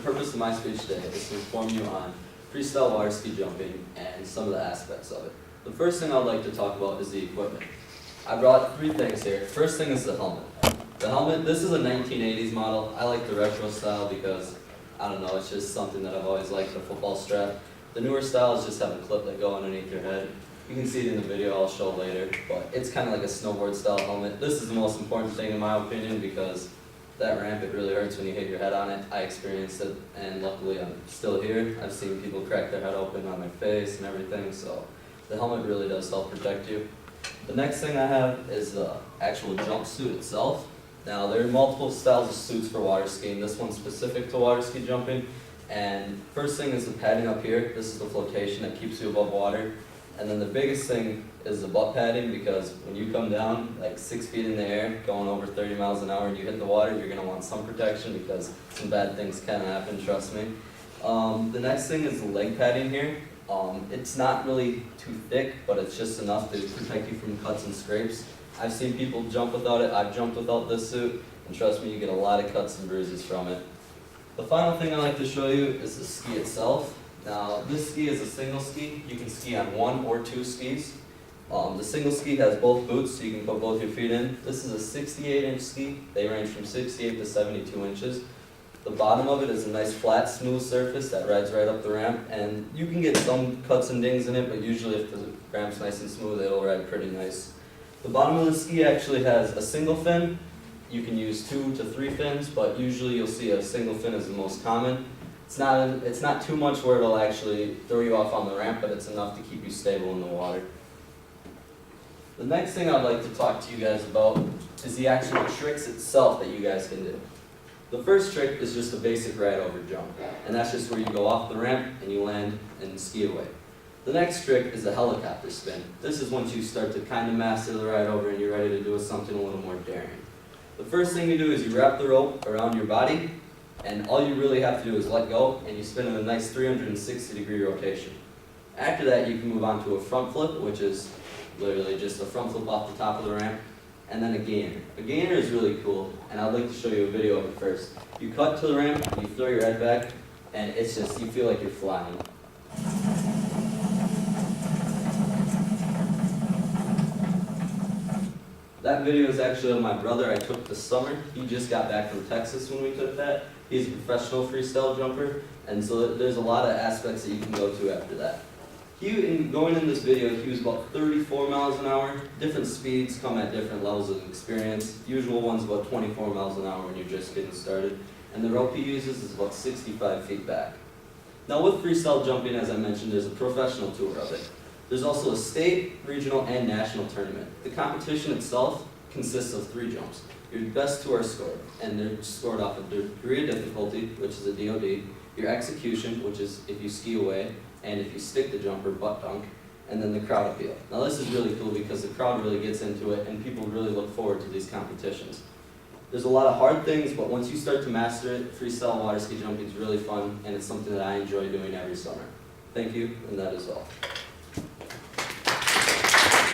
purpose of my speech today is to inform you on freestyle water ski jumping and some of the aspects of it. The first thing I'd like to talk about is the equipment. I brought three things here. First thing is the helmet. The helmet, this is a 1980s model. I like the retro style because, I don't know, it's just something that I've always liked, the football strap. The newer styles just have a clip that go underneath your head. You can see it in the video I'll show later, but it's kind of like a snowboard style helmet. This is the most important thing in my opinion because that ramp, it really hurts when you hit your head on it. I experienced it, and luckily I'm still here. I've seen people crack their head open on their face and everything, so the helmet really does help protect you. The next thing I have is the actual jumpsuit itself. Now, there are multiple styles of suits for water skiing. This one's specific to water ski jumping. And first thing is the padding up here. This is the flotation that keeps you above water. And then the biggest thing is the butt padding, because when you come down like 6 feet in the air, going over 30 miles an hour and you hit the water, you're gonna want some protection because some bad things can happen, trust me. The next thing is the leg padding here. It's not really too thick, but it's just enough to protect you from cuts and scrapes. I've seen people jump without it. I've jumped without this suit, and trust me, you get a lot of cuts and bruises from it. The final thing I'd like to show you is the ski itself. Now, this ski is a single ski. You can ski on 1 or 2 skis. The single ski has both boots, so you can put both your feet in. This is a 68-inch ski. They range from 68 to 72 inches. The bottom of it is a nice flat, smooth surface that rides right up the ramp, and you can get some cuts and dings in it, but usually if the ramp's nice and smooth, it'll ride pretty nice. The bottom of the ski actually has a single fin. You can use 2 to 3 fins, but usually you'll see a single fin is the most common. It's not too much where it'll actually throw you off on the ramp, but it's enough to keep you stable in the water. The next thing I'd like to talk to you guys about is the actual tricks itself that you guys can do. The first trick is just a basic ride over jump, and that's just where you go off the ramp and you land and ski away. The next trick is the helicopter spin. This is once you start to kind of master the ride over and you're ready to do something a little more daring. The first thing you do is you wrap the rope around your body, and all you really have to do is let go, and you spin in a nice 360-degree rotation. After that, you can move on to a front flip, which is literally just a front flip off the top of the ramp, and then a gainer. A gainer is really cool, and I'd like to show you a video of it first. You cut to the ramp, you throw your head back, and it's just, you feel like you're flying. That video is actually of my brother I took this summer. He just got back from Texas when we took that. He's a professional freestyle jumper, and so there's a lot of aspects that you can go to after that. Going in this video, he was about 34 miles an hour. Different speeds come at different levels of experience. Usual one's about 24 miles an hour when you're just getting started. And the rope he uses is about 65 feet back. Now with freestyle jumping, as I mentioned, there's a professional tour of it. There's also a state, regional, and national tournament. The competition itself consists of 3 jumps. Your best 2 are scored, and they're scored off of their degree of difficulty, which is a DOD, your execution, which is if you ski away, and if you stick the jump or butt dunk, and then the crowd appeal. Now this is really cool because the crowd really gets into it, and people really look forward to these competitions. There's a lot of hard things, but once you start to master it, freestyle water ski jumping is really fun, and it's something that I enjoy doing every summer. Thank you, and that is all.